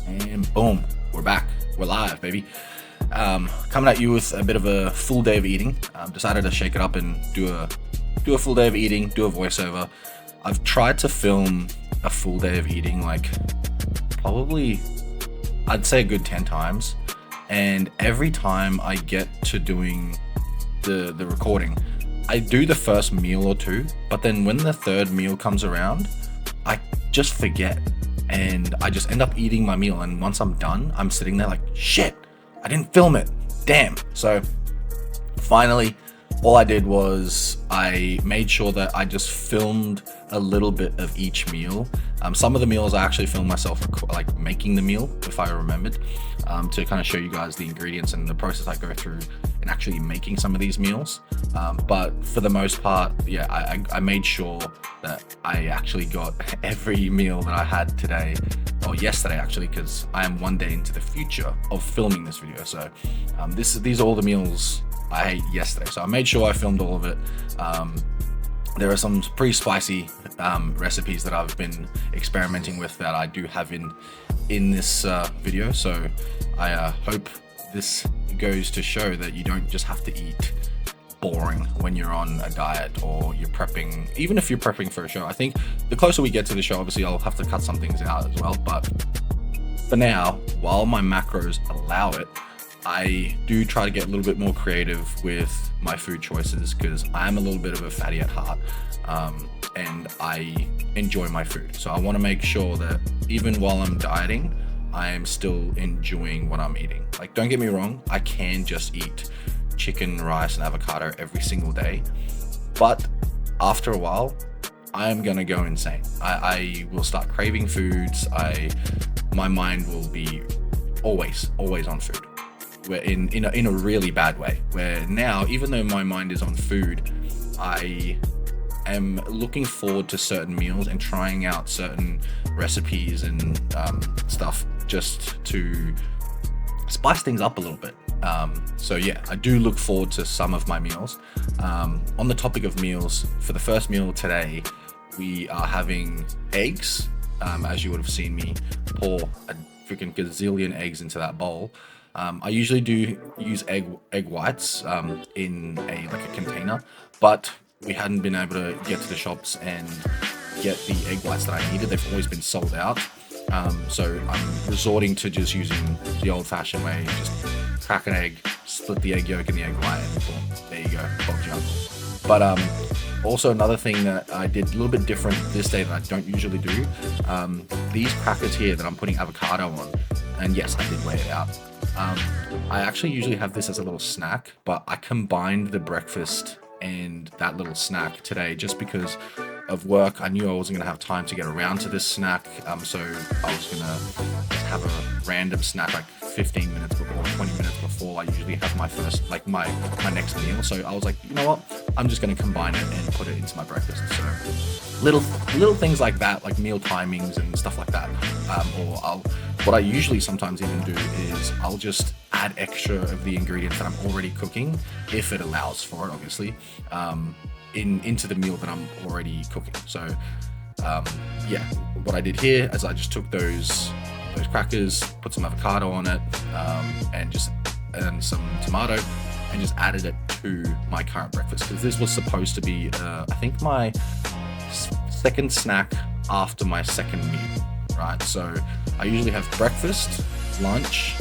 And boom, we're back. We're live, baby. Coming at you with a bit of a full day of eating. Decided to shake it up and do a full day of eating, do a voiceover. I've tried to film a full day of eating like probably, I'd say a good 10 times. And every time I get to doing the recording, I do the first meal or two, but then when the third meal comes around, I just forget. And I just end up eating my meal, and once I'm done, I'm sitting there like, shit, I didn't film it, damn. So finally, all I did was I made sure that I just filmed a little bit of each meal. Some of the meals I actually filmed myself like making the meal, if I remembered, to kind of show you guys the ingredients and the process I go through in actually making some of these meals. But for the most part, yeah, I made sure that I actually got every meal that I had today, or yesterday actually, because I am one day into the future of filming this video. So these are all the meals I ate yesterday. So I made sure I filmed all of it. There are some pretty spicy recipes that I've been experimenting with that I do have in this video. So I hope this goes to show that you don't just have to eat boring when you're on a diet or you're prepping. Even if you're prepping for a show, I think the closer we get to the show, obviously I'll have to cut some things out as well. But for now, while my macros allow it, I do try to get a little bit more creative with my food choices, because I am a little bit of a fatty at heart, and I enjoy my food. So I want to make sure that even while I'm dieting, I am still enjoying what I'm eating. Like, don't get me wrong, I can just eat chicken, rice, and avocado every single day, but after a while, I am gonna go insane. I will start craving foods. My mind will be always on food. Where in a really bad way, where now, even though my mind is on food, I am looking forward to certain meals and trying out certain recipes and stuff just to spice things up a little bit. So yeah, I do look forward to some of my meals. On the topic of meals, for the first meal today, we are having eggs. As you would have seen me pour a freaking gazillion eggs into that bowl. I usually do use egg whites in a container, but we hadn't been able to get to the shops and get the egg whites that I needed. They've always been sold out. So I'm resorting to just using the old-fashioned way, just crack an egg, split the egg yolk and the egg white, and boom, there you go, Bob's your uncle. But also another thing that I did a little bit different this day that I don't usually do, these crackers here that I'm putting avocado on, and yes, I did weigh it out. I actually usually have this as a little snack, but I combined the breakfast and that little snack today just because of work. I knew I wasn't going to have time to get around to this snack, so I was going to have a random snack like 15 minutes before, 20 minutes before I usually have my first, like my next meal. So I was like, you know what, I'm just going to combine it and put it into my breakfast. So little things like that, like meal timings and stuff like that. What I usually sometimes even do is I'll just add extra of the ingredients that I'm already cooking, if it allows for it, obviously, into the meal that I'm already cooking. So yeah, what I did here is I just took those crackers, put some avocado on it, and some tomato, and just added it to my current breakfast, because this was supposed to be I think my second snack after my second meal, right? So I usually have breakfast, lunch,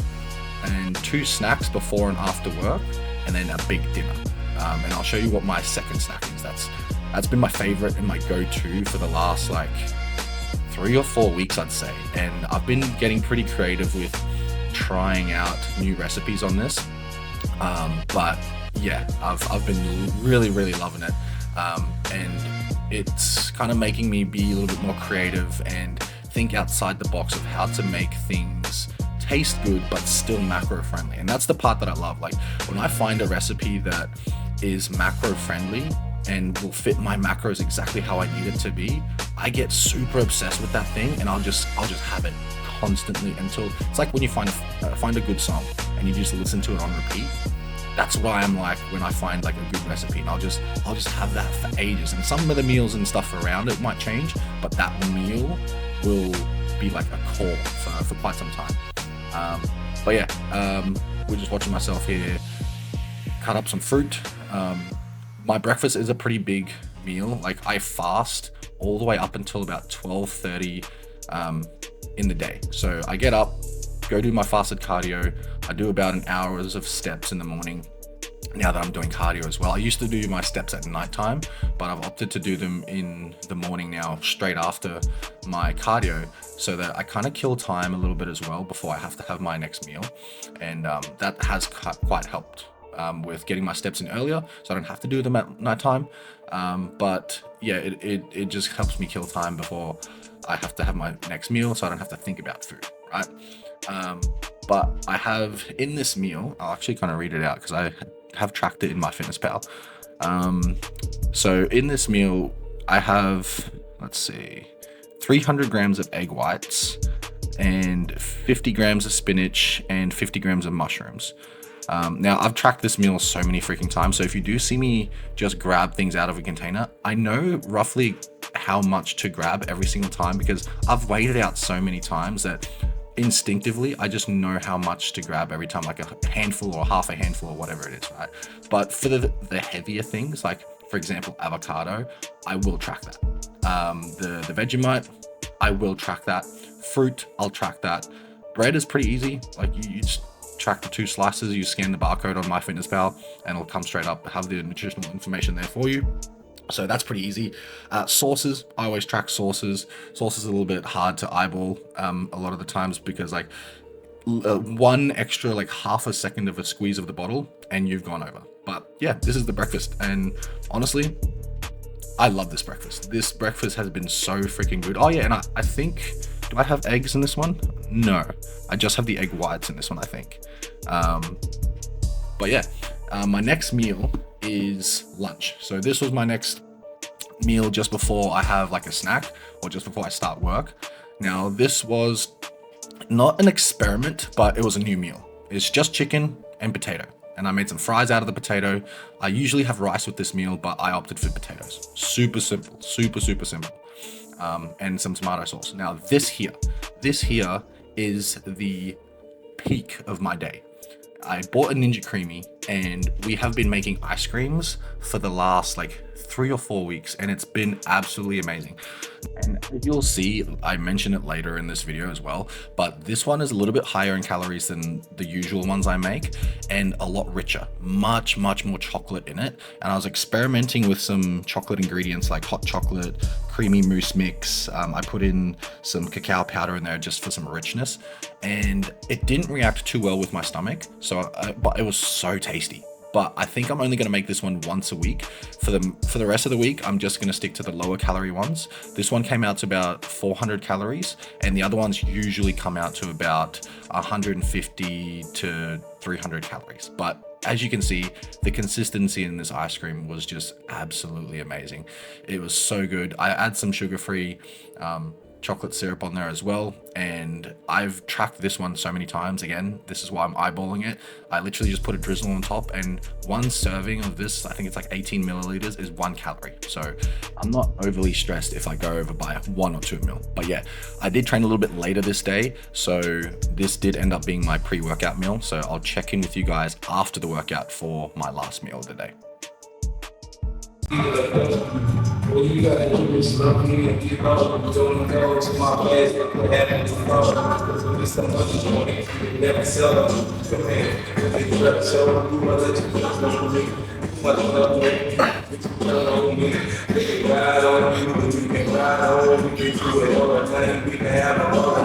and 2 snacks before and after work, and then a big dinner. And I'll show you what my second snack is. That's been my favorite and my go-to for the last like 3 or 4 weeks, I'd say. And I've been getting pretty creative with trying out new recipes on this. But yeah, I've been really loving it. And it's kind of making me be a little bit more creative and think outside the box of how to make things taste good but still macro friendly. And that's the part that I love. Like, when I find a recipe that is macro friendly and will fit my macros exactly how I need it to be, I get super obsessed with that thing, and I'll just have it constantly until it's like when you find a good song and you just listen to it on repeat. That's why I'm like, when I find like a good recipe, and I'll just have that for ages. And some of the meals and stuff around it might change, but that meal will be like a core for quite some time. But yeah, we're just watching myself here cut up some fruit. My breakfast is a pretty big meal. Like I fast all the way up until about 12:30 in the day. So I get up, go do my fasted cardio. I do about an hour's of steps in the morning. Now that I'm doing cardio as well, I used to do my steps at nighttime, but I've opted to do them in the morning now, straight after my cardio, so that I kind of kill time a little bit as well before I have to have my next meal. And that has quite helped with getting my steps in earlier, so I don't have to do them at nighttime. But yeah, it just helps me kill time before I have to have my next meal, so I don't have to think about food, right? But I have in this meal, I'll actually kind of read it out because I have tracked it in MyFitnessPal. So in this meal, I have, let's see, 300 grams of egg whites and 50 grams of spinach and 50 grams of mushrooms. Now I've tracked this meal so many freaking times, so if you do see me just grab things out of a container, I know roughly how much to grab every single time because I've weighed it out so many times that instinctively I just know how much to grab every time, like a handful or half a handful or whatever it is, right? But for the heavier things, like for example avocado, I will track that. The Vegemite, I will track that. Fruit, I'll track that. Bread is pretty easy, like you just track the 2 slices, you scan the barcode on MyFitnessPal and it'll come straight up, have the nutritional information there for you. So that's pretty easy. Sauces, I always track sauces. Sauce is a little bit hard to eyeball a lot of the times because like one extra like half a second of a squeeze of the bottle and you've gone over. But yeah, this is the breakfast, and honestly, I love this breakfast. This breakfast has been so freaking good. Oh yeah, and I think, do I have eggs in this one? No, I just have the egg whites in this one, I think. But yeah, my next meal is lunch. So this was my next meal just before I have like a snack or just before I start work. Now this was not an experiment, but it was a new meal. It's just chicken and potato, and I made some fries out of the potato. I usually have rice with this meal, but I opted for potatoes. Super simple, super simple. And some tomato sauce. Now this here is the peak of my day. I bought a Ninja Creamy and we have been making ice creams for the last like 3 or 4 weeks, and it's been absolutely amazing. And as you'll see, I mention it later in this video as well, but this one is a little bit higher in calories than the usual ones I make and a lot richer, much more chocolate in it. And I was experimenting with some chocolate ingredients like hot chocolate, creamy mousse mix. I put in some cacao powder in there just for some richness, and it didn't react too well with my stomach. So, but it was so tasty. But I think I'm only going to make this one once a week. For the rest of the week, I'm just going to stick to the lower calorie ones. This one came out to about 400 calories, and the other ones usually come out to about 150 to 300 calories. But as you can see, the consistency in this ice cream was just absolutely amazing. It was so good. I add some sugar-free chocolate syrup on there as well, and I've tracked this one so many times. Again, this is why I'm eyeballing it. I literally just put a drizzle on top, and one serving of this, I think it's like 18 milliliters, is 1 calorie. So I'm not overly stressed if I go over by 1 or 2 mil. But yeah, I did train a little bit later this day, so this did end up being my pre-workout meal. So I'll check in with you guys after the workout for my last meal of the day. Well, you gotta do this stuff, you know, don't go to my place, having this problem, so this stuff is money, never sell them, come here, you gotta show them, you wanna let you know for me, what you love me, what you love on me, we can ride on you, we can ride on, we can do it all the time, we can have it all.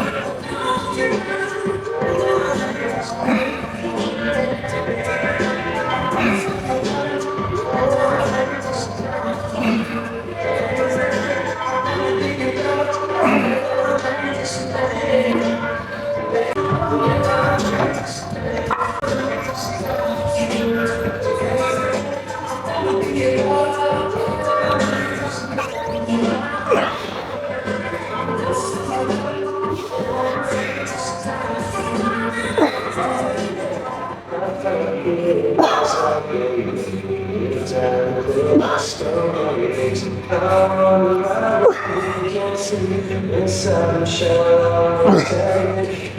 Inside the shadow, I'm telling you,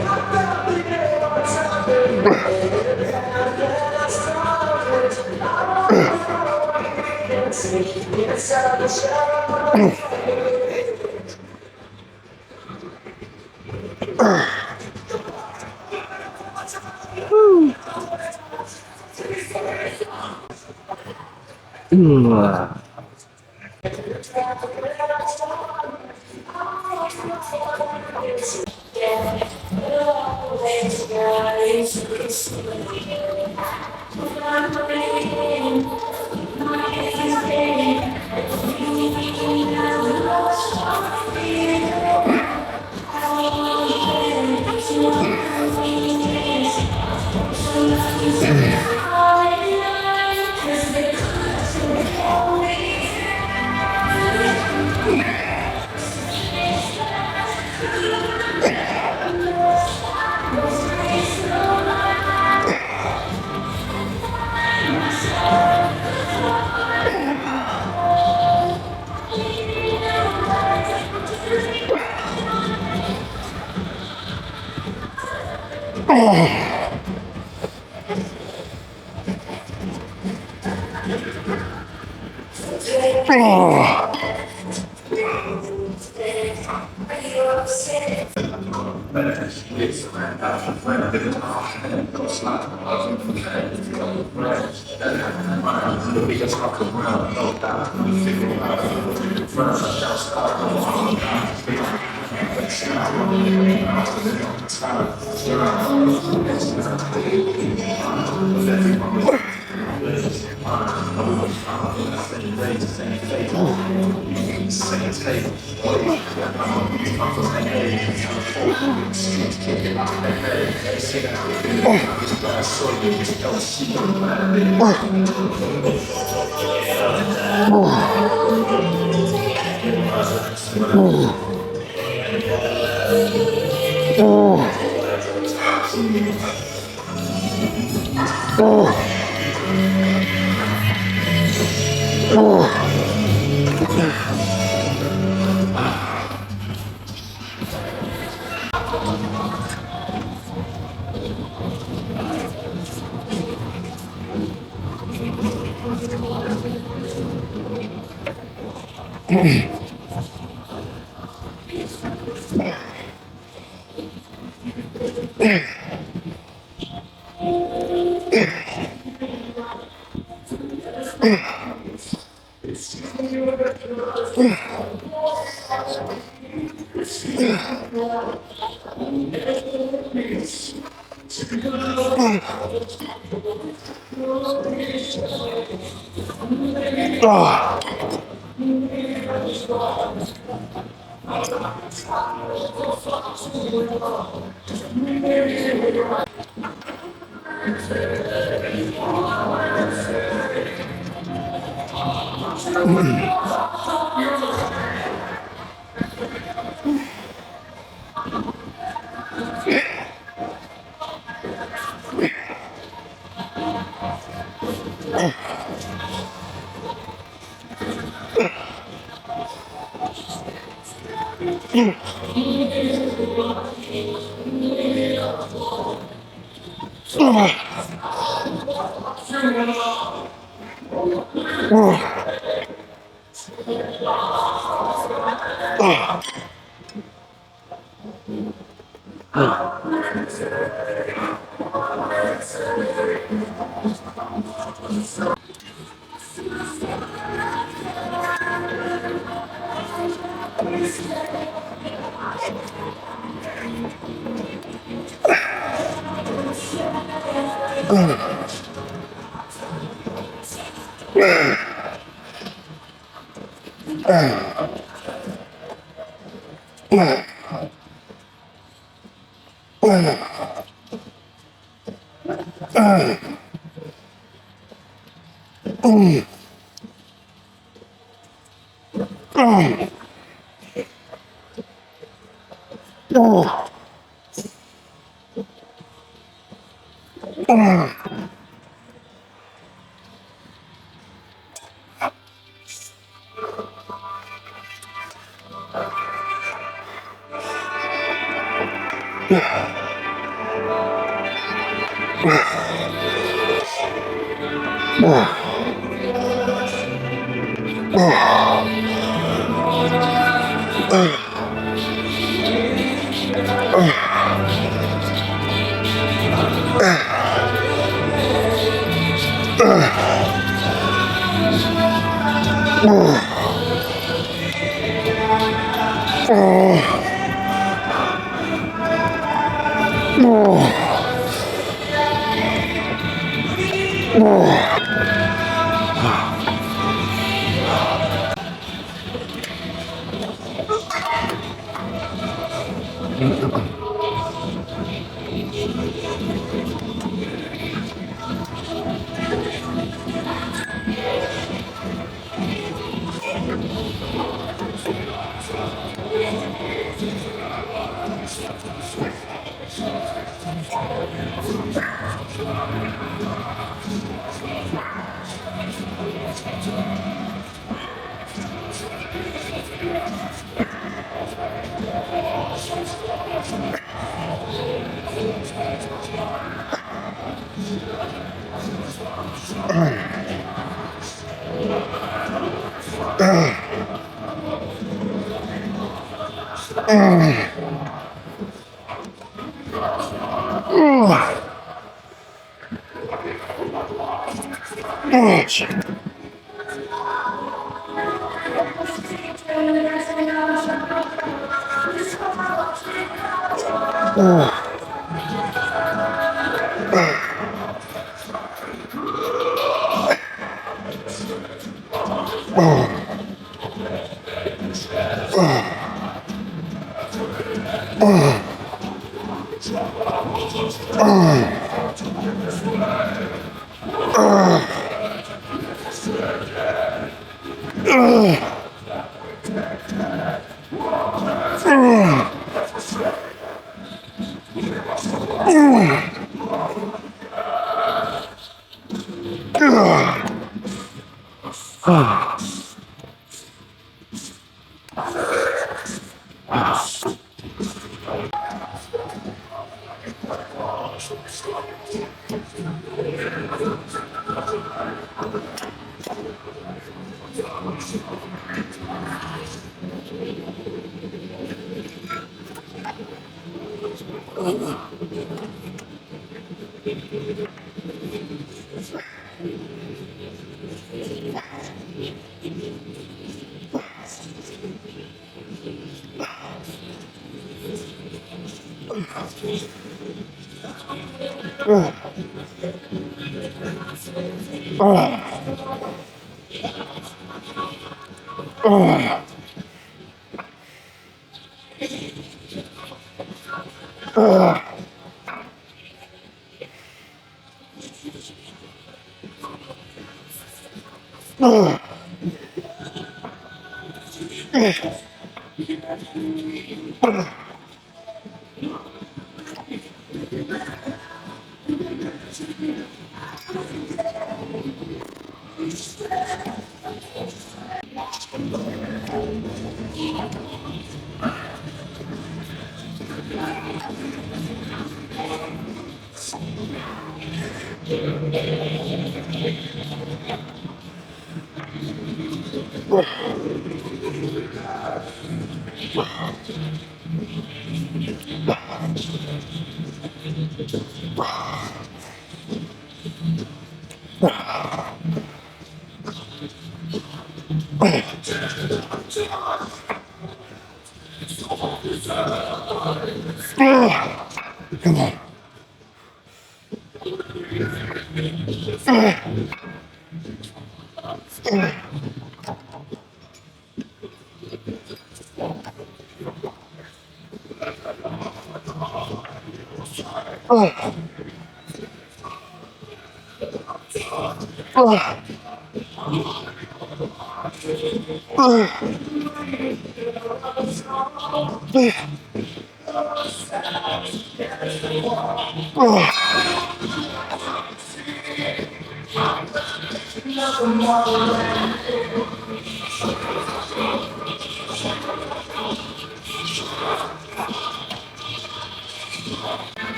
inside the shadow.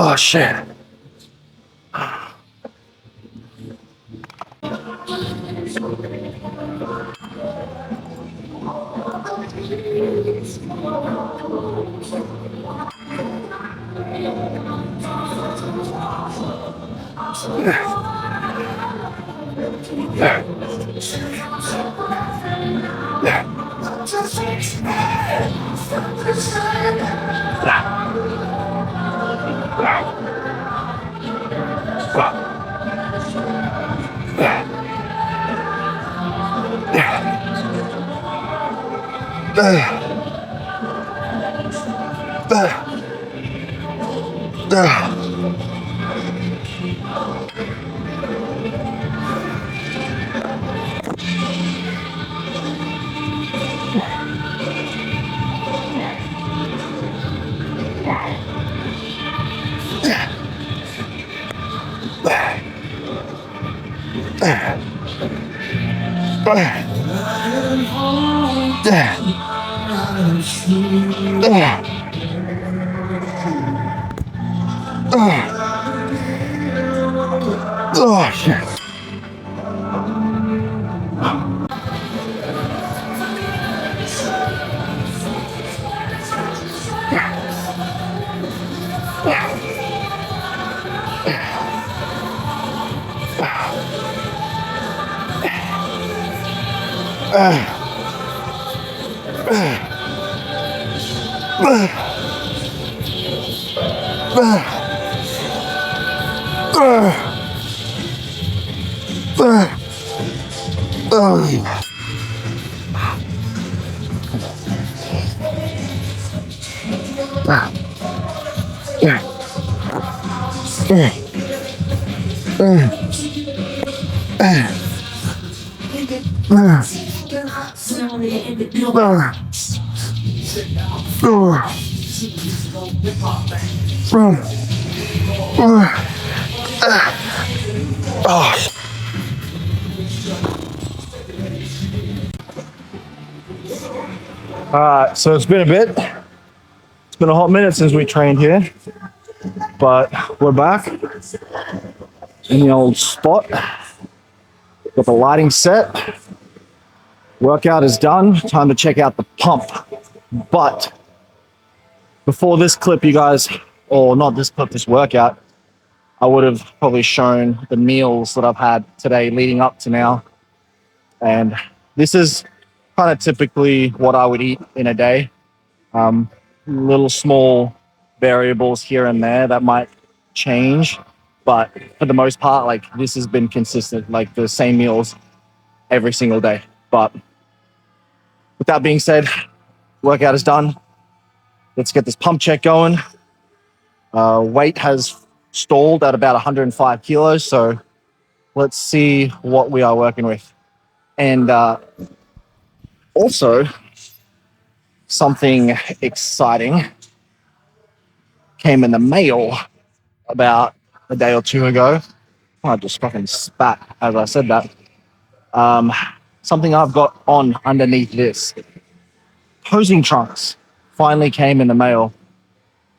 Oh shit. Oh shit. Alright, so it's been a bit. It's been a hot minute since we trained here, but we're back in the old spot. Got the lighting set. Workout is done. Time to check out the pump. But before this clip, you guys, or not this clip, this workout, I would have probably shown the meals that I've had today leading up to now. And this is kind of typically what I would eat in a day. Little small variables here and there that might change, but for the most part, like this has been consistent, like the same meals every single day. But with that being said, workout is done. Let's get this pump check going. Weight has stalled at about 105 kilos, so let's see what we are working with. And also, something exciting came in the mail about a day or two ago. I just fucking spat as I said that. Something I've got on underneath this. Posing trunks finally came in the mail,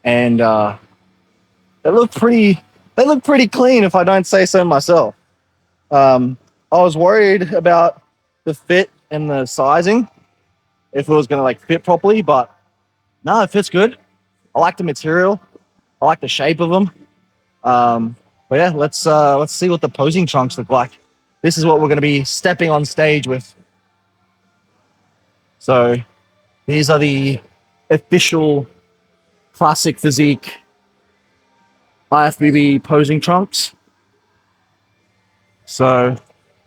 and they look pretty they look pretty clean if I don't say so myself. I was worried about the fit and the sizing, if it was going to like fit properly, but no, it fits good. I like the material. I like the shape of them. But yeah, let's see what the posing trunks look like. This is what we're going to be stepping on stage with. So these are the official classic physique IFBB posing trunks. So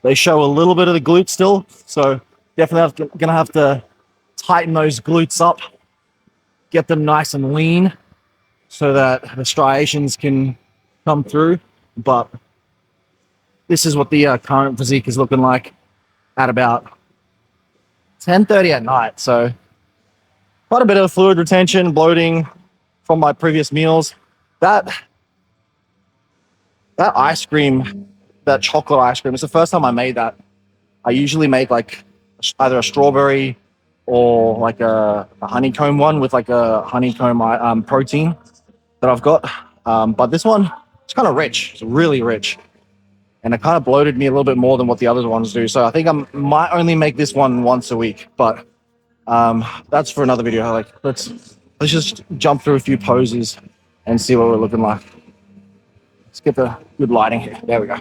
they show a little bit of the glute still. So definitely gonna have to tighten those glutes up, get them nice and lean so that the striations can come through. But this is what the current physique is looking like at about 10:30 at night. So quite a bit of fluid retention, bloating from my previous meals. That ice cream, that chocolate ice cream, it's the first time I made that. I usually make like either a strawberry or like a honeycomb one with like a honeycomb protein that I've got. But this one, it's kind of rich. It's really rich. And it kind of bloated me a little bit more than what the other ones do. So I think I might only make this one once a week. But that's for another video. Like let's just jump through a few poses and see what we're looking like. Let's get the good lighting here. There we go.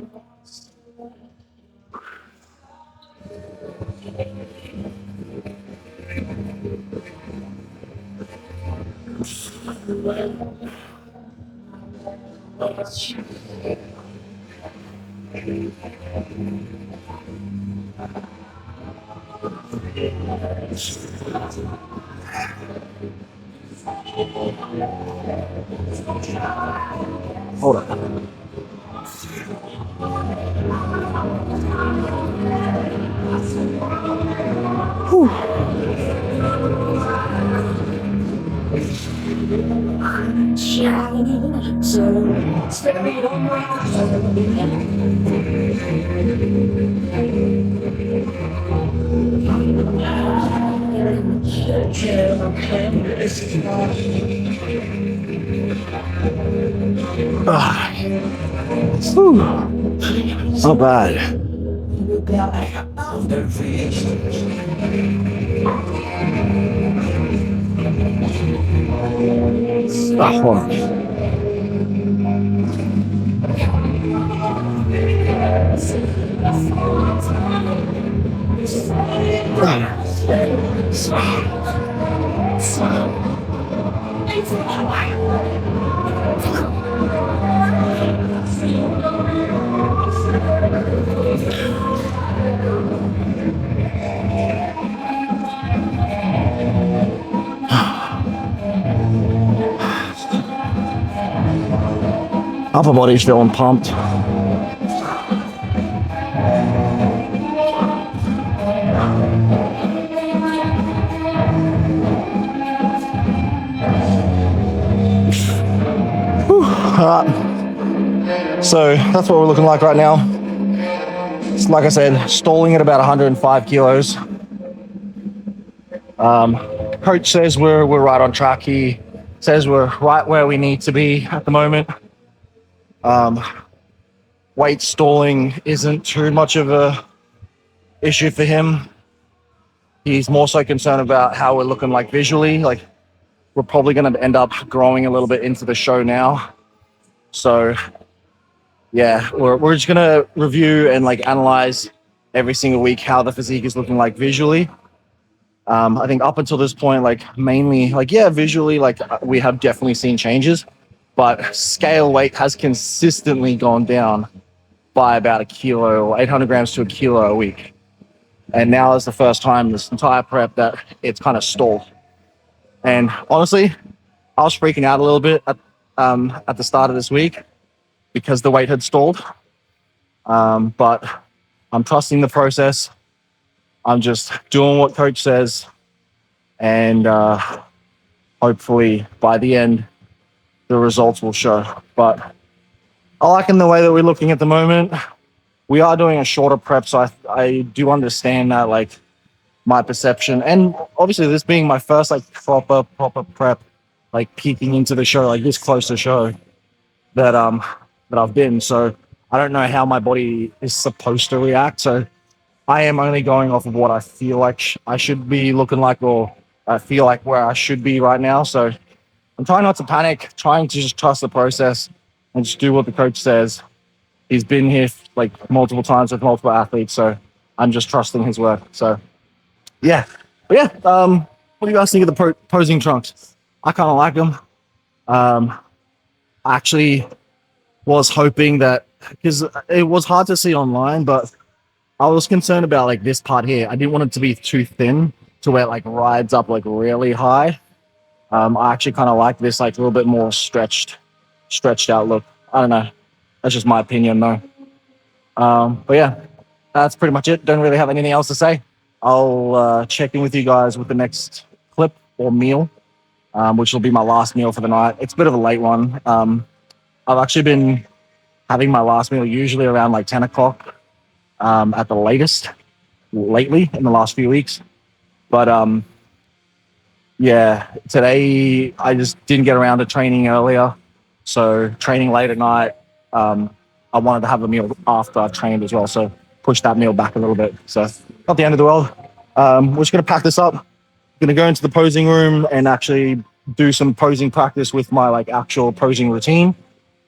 Hold on. Not bad. Hold on. Upper body's feeling pumped. So that's what we're looking like right now. It's, like I said, stalling at about 105 kilos. Coach says we're right on track. He says we're right where we need to be at the moment. Weight stalling isn't too much of a issue for him. He's more so concerned about how we're looking like visually. Like we're probably going to end up growing a little bit into the show now. So yeah, we're just going to review and like analyze every single week how the physique is looking like visually. I think up until this point, like mainly like, yeah, visually, like we have definitely seen changes, but scale weight has consistently gone down by about a kilo or 800 grams to a kilo a week. And now is the first time this entire prep that it's kind of stalled. And honestly, I was freaking out a little bit at the start of this week because the weight had stalled. But I'm trusting the process. I'm just doing what coach says. And hopefully by the end, the results will show. But I like in the way that we're looking at the moment. We are doing a shorter prep, so I do understand that, like, my perception. And obviously this being my first, like, proper prep, like, peeking into the show, like, this close to show, that that I've been. So I don't know how my body is supposed to react. So I am only going off of what I feel like I should be looking like, or I feel like where I should be right now. So I'm trying not to panic, trying to just trust the process and just do what the coach says. He's been here like multiple times with multiple athletes, so I'm just trusting his work. So yeah, but yeah. What do you guys think of the posing trunks? I kind of like them. I actually was hoping that, because it was hard to see online, but I was concerned about like this part here. I didn't want it to be too thin to where it like rides up like really high. I actually kind of like this like a little bit more stretched out look. I don't know. That's just my opinion though. But yeah, that's pretty much it. Don't really have anything else to say. I'll check in with you guys with the next clip or meal, which will be my last meal for the night. It's a bit of a late one. I've actually been having my last meal usually around like 10 o'clock at the latest lately in the last few weeks. But yeah, today I just didn't get around to training earlier. So training late at night, I wanted to have a meal after I trained as well. So push that meal back a little bit. So not the end of the world. We're just going to pack this up. Going to go into the posing room and actually do some posing practice with my like actual posing routine.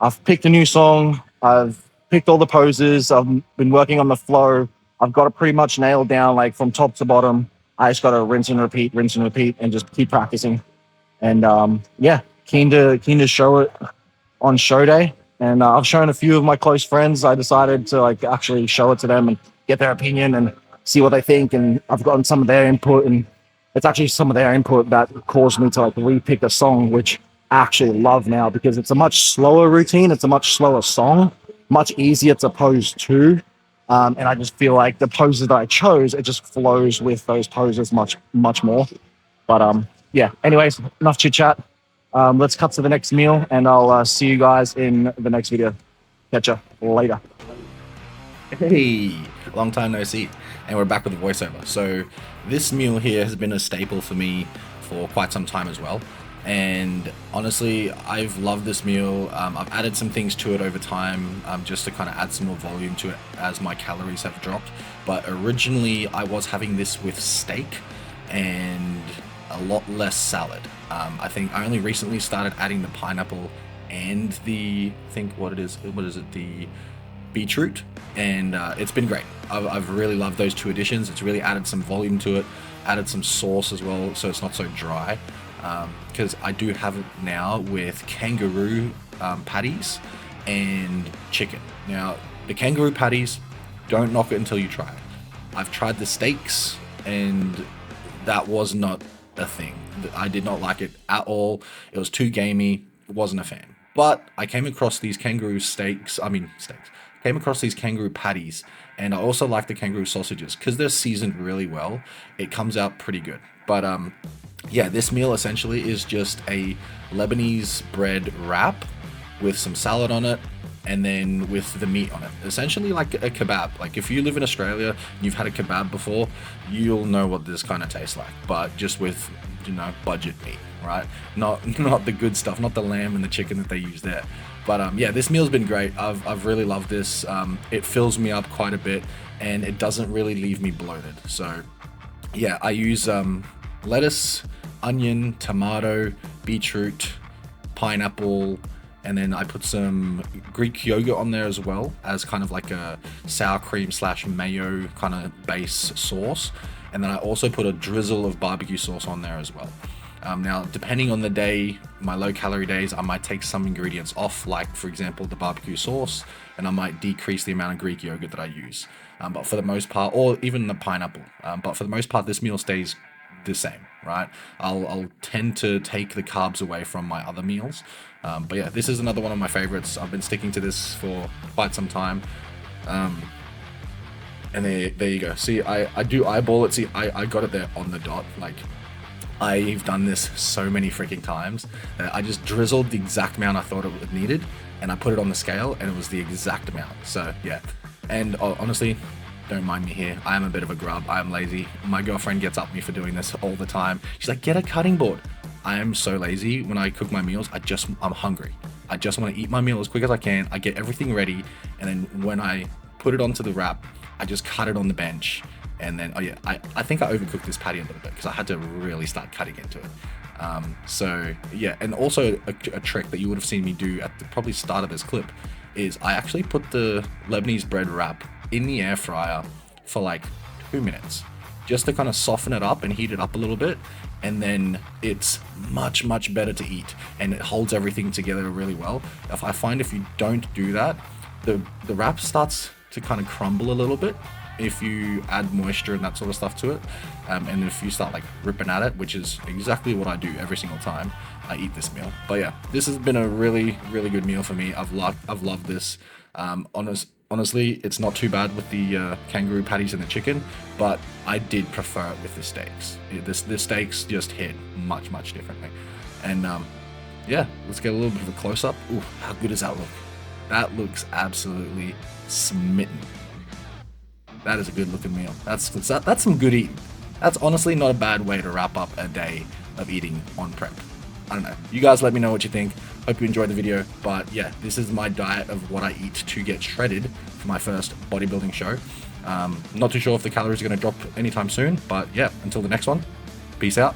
I've picked a new song. I've picked all the poses. I've been working on the flow. I've got it pretty much nailed down, like from top to bottom. I just got to rinse and repeat, and just keep practicing. And yeah, keen to show it on show day. And I've shown a few of my close friends. I decided to like actually show it to them and get their opinion and see what they think. And I've gotten some of their input, and it's actually some of their input that caused me to like repick a song, which I actually love now because it's a much slower routine. It's a much slower song, much easier to pose to. And I just feel like the poses that I chose, it just flows with those poses much more. But yeah, anyways, enough chit chat. Let's cut to the next meal, and I'll see you guys in the next video. Catch ya later. Hey, long time no see, and we're back with the voiceover. So this meal here has been a staple for me for quite some time as well, and honestly I've loved this meal. I've added some things to it over time, just to kind of add some more volume to it as my calories have dropped. But originally I was having this with steak and a lot less salad. I think I only recently started adding the pineapple and the, I think what is it, the beetroot, and it's been great. I've really loved those two additions. It's really added some volume to it, added some sauce as well, so it's not so dry. Because I do have it now with kangaroo patties and chicken. Now the kangaroo patties, don't knock it until you try it. I've tried the steaks and that was not a thing. I did not like it at all. It was too gamey. Wasn't a fan. But I came across these kangaroo came across these kangaroo patties, and I also like the kangaroo sausages because they're seasoned really well. It comes out pretty good. But yeah, this meal essentially is just a Lebanese bread wrap with some salad on it, and then with the meat on it, essentially like a kebab. Like if you live in Australia and you've had a kebab before, you'll know what this kind of tastes like, but just with, you know, budget meat, right? Not the good stuff, not the lamb and the chicken that they use there. But yeah, this meal's been great. I've really loved this. It fills me up quite a bit, and it doesn't really leave me bloated. So yeah, I use lettuce, onion, tomato, beetroot, pineapple, and then I put some Greek yogurt on there as well as kind of like a sour cream / mayo kind of base sauce. And then I also put a drizzle of barbecue sauce on there as well. Now, depending on the day, my low calorie days, I might take some ingredients off, like for example, the barbecue sauce, and I might decrease the amount of Greek yogurt that I use. But for the most part, or even the pineapple, but for the most part, this meal stays the same, right? I'll tend to take the carbs away from my other meals. But yeah, this is another one of my favorites. I've been sticking to this for quite some time. And there you go. See, I do eyeball it. See, I got it there on the dot. Like, I've done this so many freaking times that I just drizzled the exact amount I thought it needed, and I put it on the scale, and it was the exact amount. So yeah, and honestly, don't mind me here. I am a bit of a grub. I am lazy. My girlfriend gets up me for doing this all the time. She's like, get a cutting board. I am so lazy. When I cook my meals, I'm hungry. I just want to eat my meal as quick as I can. I get everything ready, and then when I put it onto the wrap, I just cut it on the bench. And then, oh yeah, I think I overcooked this patty a little bit because I had to really start cutting into it. So yeah, and also a trick that you would have seen me do at the probably start of this clip is I actually put the Lebanese bread wrap in the air fryer for like 2 minutes, just to kind of soften it up and heat it up a little bit. And then it's much better to eat, and it holds everything together really well. I find if you don't do that, the wrap starts to kind of crumble a little bit if you add moisture and that sort of stuff to it, and if you start like ripping at it, which is exactly what I do every single time I eat this meal. But yeah, this has been a really good meal for me. I've loved this. Honestly, it's not too bad with the kangaroo patties and the chicken, but I did prefer it with the steaks. The steaks just hit much differently. And yeah, let's get a little bit of a close up. Ooh, how good does that look? That looks absolutely smitten. That is a good looking meal. That's some good eating. That's honestly not a bad way to wrap up a day of eating on prep. I don't know. You guys let me know what you think. Hope you enjoyed the video. But yeah, this is my diet of what I eat to get shredded for my first bodybuilding show. Not too sure if the calories are going to drop anytime soon. But yeah, until the next one, peace out.